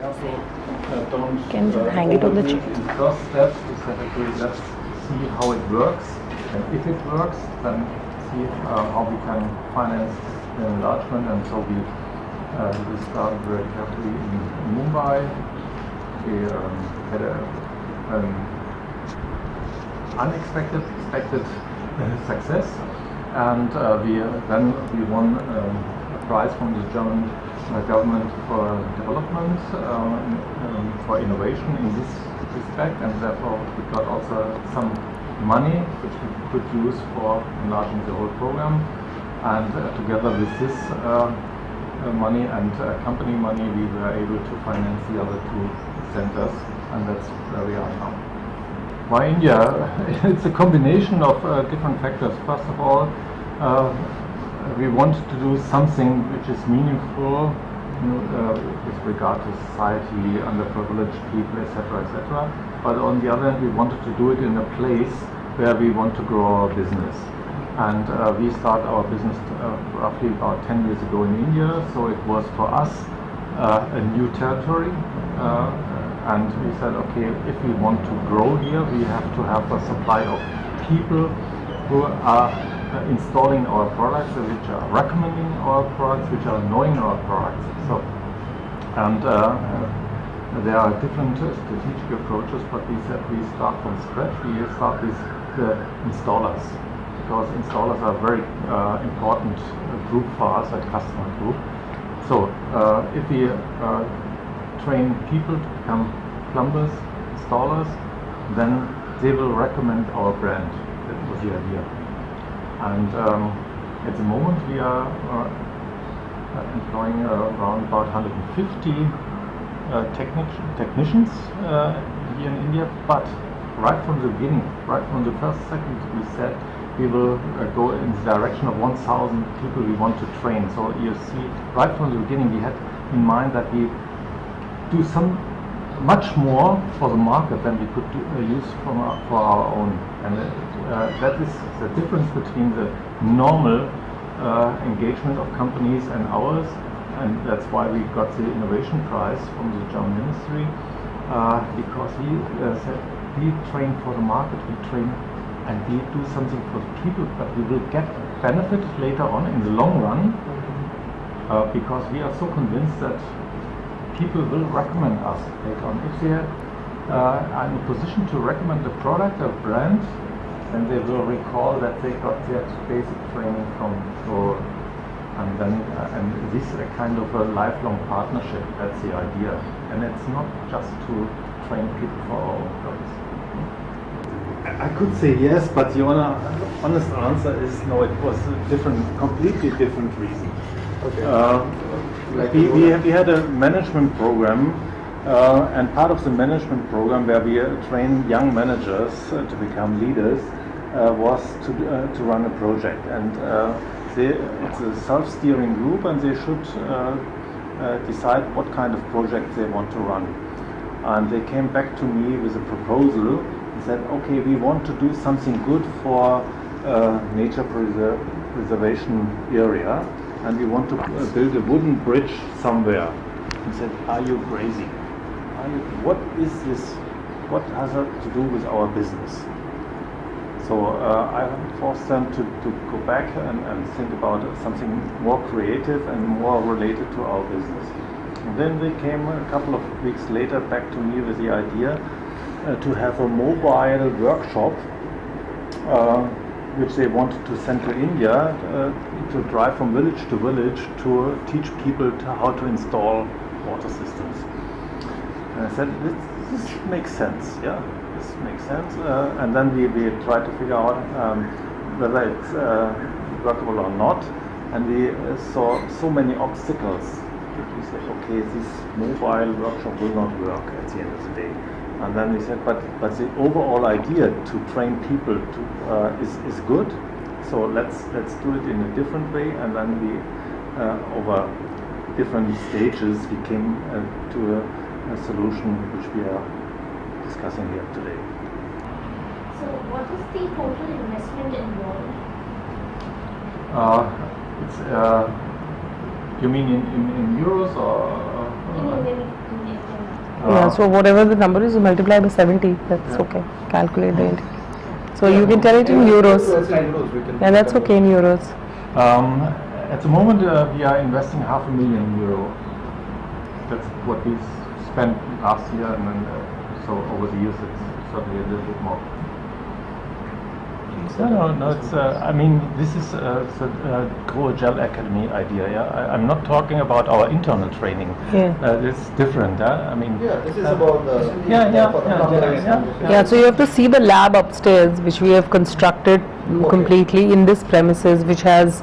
Can you hang it on the chair? In the first step, we said, okay, let's see how it works, and if it works, then see how we can finance the enlargement. And so we started very carefully in Mumbai. We had an unexpected success, and we won a prize from the German government for development, for innovation in this respect, and therefore we got also some money which we could use for enlarging the whole program. And together with this money and company money, we were able to finance the other two centers, and that's where we are now. Why India? It's a combination of different factors. First of all, we want to do something which is meaningful with regard to society, underprivileged people, etc., etc. But on the other hand, we wanted to do it in a place where we want to grow our business. And we started our business roughly about 10 years ago in India, so it was for us a new territory. And we said, okay, if we want to grow here, we have to have a supply of people who are installing our products, which are recommending our products, which are knowing our products. So, and there are different strategic approaches, but we said we start from scratch. We start with the installers, because installers are a very important group for us, a customer group. So if we train people to become plumbers, installers, then they will recommend our brand. That was the idea. And at the moment we are employing around about 150 technicians here in India, but right from the beginning, right from the first second, we said we will go in the direction of 1,000 people we want to train. So you see, right from the beginning we had in mind that we do much more for the market than we could use for our own. And that is the difference between the normal engagement of companies and ours, and that's why we got the innovation prize from the German ministry, because we said we train for the market, we train and we do something for the people, but we will get benefit later on in the long run, because we are so convinced that people will recommend us later on. If they are in a position to recommend a product, a brand, then they will recall that they got their basic training from Grohe. And then, and this is a kind of a lifelong partnership. That's the idea. And it's not just to train people for our own purpose. I could say yes, but the honest answer is no. It was a completely different reason. Okay. We had a management program, and part of the management program where we train young managers to become leaders was to run a project. And it's a self-steering group, and they should decide what kind of project they want to run. And they came back to me with a proposal and said, okay, we want to do something good for nature preservation area, and we want to build a wooden bridge somewhere. I said, are you crazy? What is this? What has it to do with our business? So I forced them to go back and think about something more creative and more related to our business. And then they came a couple of weeks later back to me with the idea to have a mobile workshop which they wanted to send to India to drive from village to village to teach people how to install water systems. And I said, this makes sense, yeah. This makes sense, and then we tried to figure out whether it's workable or not, and we saw so many obstacles that we said, okay, this mobile workshop will not work at the end of the day. And then we said, but the overall idea to train people is good, so let's do it in a different way. And then we over different stages we came to a solution which we are discussing here today. So what is the total investment involved? You mean in euros or? In Yeah, so whatever the number is, you multiply by 70. That's okay. Calculate the interest. So you can tell it in euros. Yeah, that's okay in euros. At the moment, we are investing €500,000. That's what we spent last year, and then so over the years, it's certainly a little bit more. No, it's, I mean, this is the Grohe Jal Academy idea, yeah? I'm not talking about our internal training. Yeah. It's different, I mean... Yeah, this is about the... Yeah, so you have to see the lab upstairs, which we have constructed completely in this premises, which has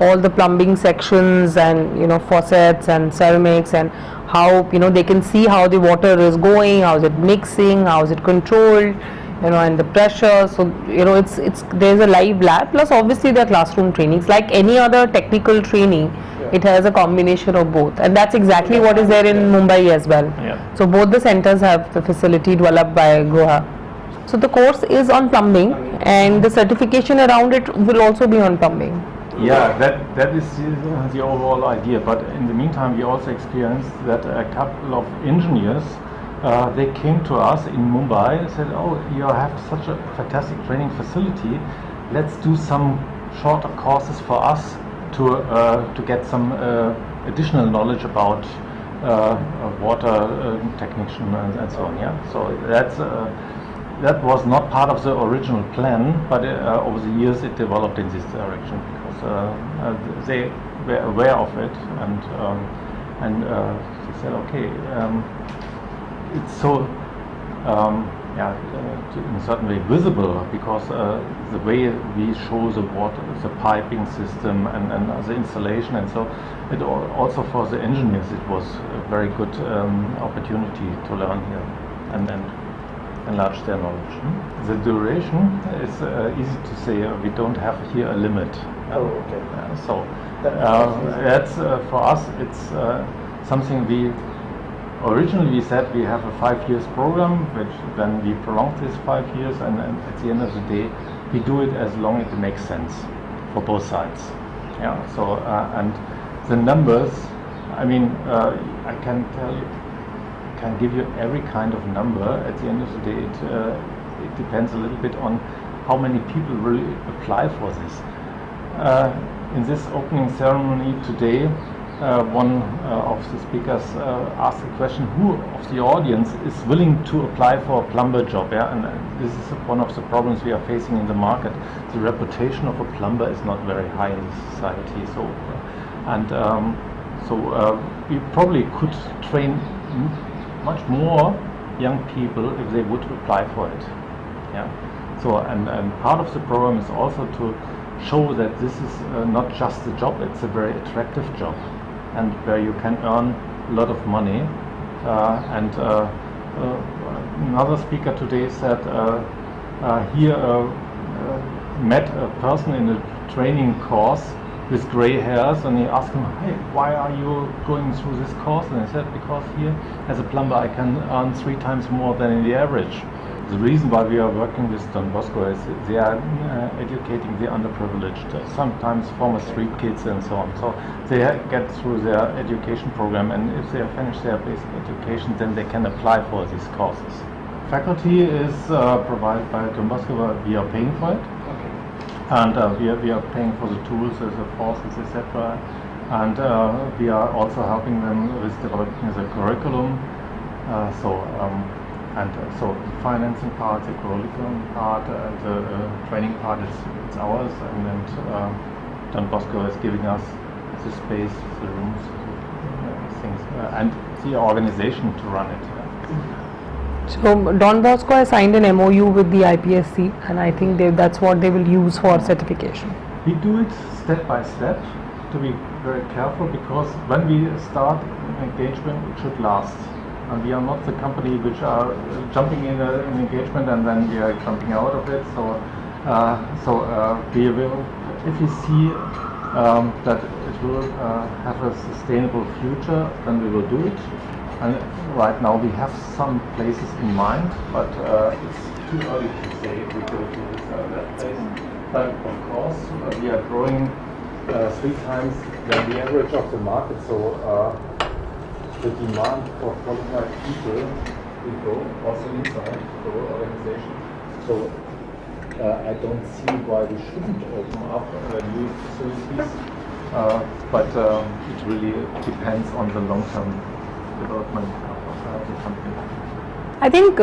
all the plumbing sections and, you know, faucets and ceramics, and how, you know, they can see how the water is going, how is it mixing, how is it controlled, you know, and the pressure. So, you know, it's there's a live lab, plus obviously there are classroom trainings like any other technical training. It has a combination of both, and that's exactly what is there in Mumbai as well. So both the centers have the facility developed by Grohe. So the course is on plumbing, and the certification around it will also be on plumbing. Yeah, that is the overall idea, but in the meantime we also experienced that a couple of engineers they came to us in Mumbai and said, oh, you have such a fantastic training facility, let's do some shorter courses for us to get some additional knowledge about water technician and so on. Yeah, so that was not part of the original plan, but over the years it developed in this direction because they were aware of it, and they said, okay, it's so in a certain way visible because the way we show the water, the piping system, and the installation, and so it also for the engineers it was a very good opportunity to learn here and enlarge their knowledge. The duration is easy to say. We don't have here a limit. Oh, okay. So that's for us. It's something we. Originally we said we have a 5 years program, which then we prolonged this 5 years, and at the end of the day we do it as long as it makes sense for both sides. Yeah. So and the numbers, I mean, I can tell you, can give you every kind of number. At the end of the day, it depends a little bit on how many people really apply for this. In this opening ceremony today, one of the speakers asked the question, who of the audience is willing to apply for a plumber job? Yeah? And this is one of the problems we are facing in the market. The reputation of a plumber is not very high in this society. So, we probably could train much more young people if they would apply for it. Yeah. So, and part of the program is also to show that this is not just a job, it's a very attractive job, and where you can earn a lot of money. Another speaker today said he met a person in a training course with gray hairs, and he asked him, hey, why are you going through this course? And he said, because here as a plumber I can earn 3 times more than in the average. The reason why we are working with Don Bosco is they are educating the underprivileged, sometimes former street kids and so on. So they get through their education program, and if they have finished their basic education, then they can apply for these courses. Faculty is provided by Don Bosco, we are paying for it. Okay. And we are paying for the tools, the courses, etc. And we are also helping them with developing the curriculum. So the financing part, the curriculum part, the training part, it's ours, and Don Bosco is giving us the space, the rooms, things, and the organization to run it. So Don Bosco has signed an MOU with the IPSC, and I think that's what they will use for certification. We do it step by step to be very careful, because when we start an engagement, it should last. And we are not the company which are jumping in an engagement and then we are jumping out of it. So we will, if we see that it will have a sustainable future, then we will do it. And right now we have some places in mind, but it's too early to say if we go to this or that place. But of course, we are growing 3 times than the average of the market. So the demand for qualified people will go also inside the whole organization. So I don't see why we shouldn't open up new facilities, but it really depends on the long-term development of the company. I think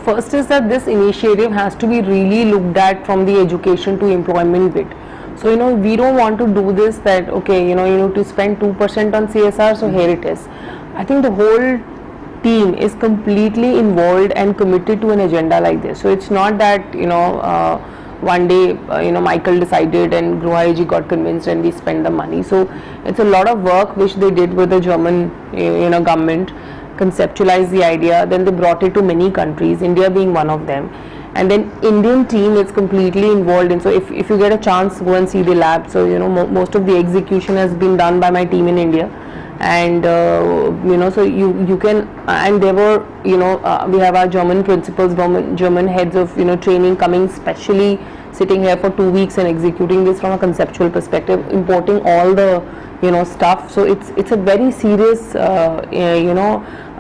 first is that this initiative has to be really looked at from the education to employment bit. So we don't want to do this that okay you need to spend 2% on CSR, so here it is. I think the whole team is completely involved and committed to an agenda like this. So it's not that one day Michael decided and Grohe ji got convinced and we spent the money. So it's a lot of work which they did with the German government, conceptualized the idea, then they brought it to many countries, India being one of them, and then Indian team is completely involved in. So if you get a chance, go and see the lab. So most of the execution has been done by my team in India, and so you can, and there were we have our German principals, German heads of training coming specially, sitting here for 2 weeks and executing this from a conceptual perspective, importing all the stuff. So it's a very serious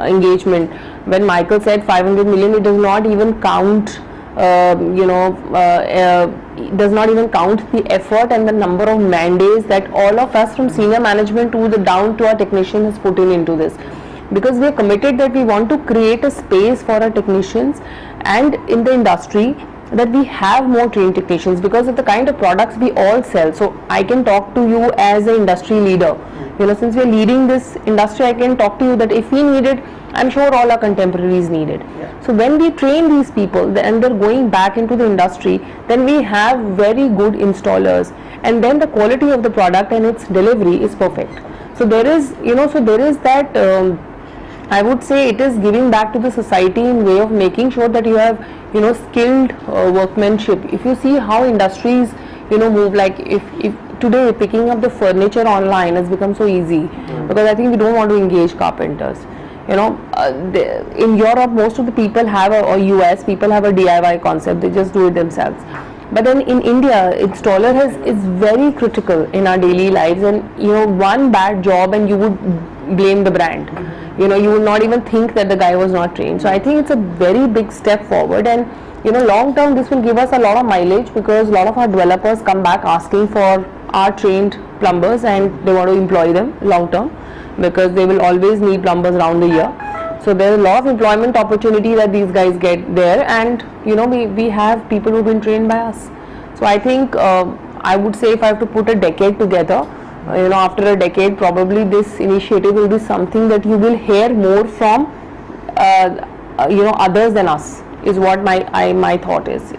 engagement. When Michael said 500 million, it does not even count does not even count the effort and the number of man-days that all of us from senior management to the down to our technician has put into this, because we are committed that we want to create a space for our technicians and in the industry that we have more trained technicians because of the kind of products we all sell. So I can talk to you as an industry leader, since we are leading this industry, I can talk to you that if we need it, I'm sure all our contemporaries need it. So when we train these people and they're going back into the industry, then we have very good installers, and then the quality of the product and its delivery is perfect. So there is that I would say it is giving back to the society in way of making sure that you have skilled workmanship. If you see how industries move, like if today picking up the furniture online has become so easy, because I think we don't want to engage carpenters. In Europe, most of the people have or US people have a DIY concept, they just do it themselves. But then in India, installer is very critical in our daily lives, and one bad job and you would blame the brand. You would not even think that the guy was not trained. So I think it's a very big step forward, and long term this will give us a lot of mileage, because a lot of our developers come back asking for our trained plumbers and they want to employ them long term, because they will always need plumbers around the year. So there is a lot of employment opportunity that these guys get there, and we have people who've been trained by us. So I think I would say if I have to put a decade together, after a decade probably this initiative will be something that you will hear more from others than us, is what my thought is.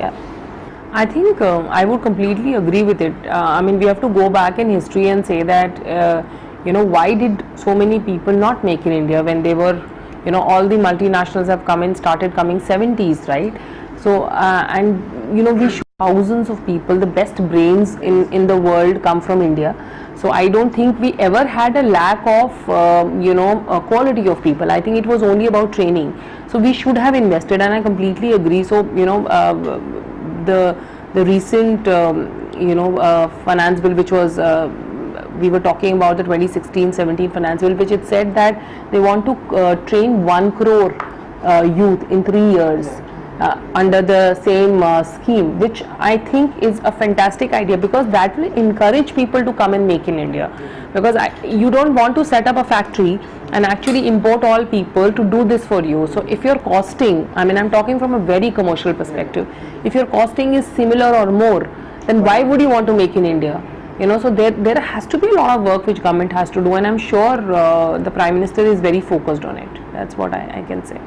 I think I would completely agree with it. I mean, we have to go back in history and say that why did so many people not make in India when they were all the multinationals have started coming 70s, right? So we show thousands of people, the best brains in the world come from India. So I don't think we ever had a lack of quality of people. I think it was only about training. So we should have invested, and I completely agree. So the recent finance bill, which was we were talking about the 2016-17 finance bill, which it said that they want to train 1 crore youth in 3 years under the same scheme, which I think is a fantastic idea, because that will encourage people to come and make in India. Because you don't want to set up a factory and actually import all people to do this for you. So if your costing, I mean, I'm talking from a very commercial perspective, if your costing is similar or more, then why would you want to make in India? So there has to be a lot of work which government has to do, and I'm sure the Prime Minister is very focused on it. That's what I can say.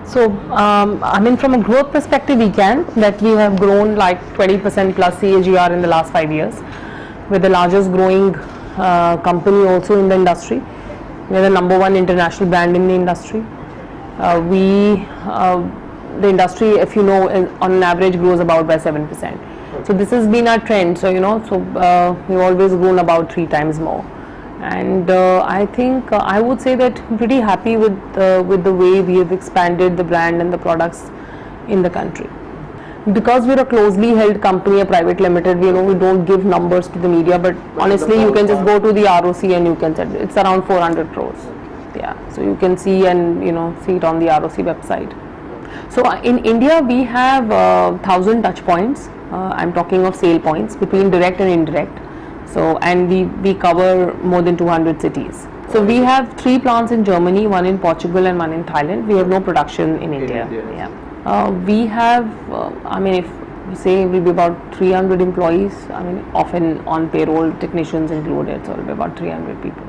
So I mean, from a growth perspective, we have grown like 20% plus CAGR in the last 5 years. We're the largest growing company also in the industry. We're the #1 international brand in the industry. The industry, if you know, on an average grows about by 7%. So this has been our trend. So we've always grown about 3 times more. And I think I would say that I'm pretty happy with the way we have expanded the brand and the products in the country. Because we're a closely held company, a private limited, we don't give numbers to the media, but honestly you can just go to the ROC and you can check. It's around 400 crores. Yeah, so you can see and see it on the ROC website. So in India we have 1,000 touch points. I'm talking of sale points between direct and indirect. So and we cover more than 200 cities. So we have 3 plants in Germany, 1 in Portugal and 1 in Thailand. We have no production in India. Yeah. We have, I mean, if we say it will be about 300 employees. I mean, often on payroll, technicians included. So it will be about 300 people.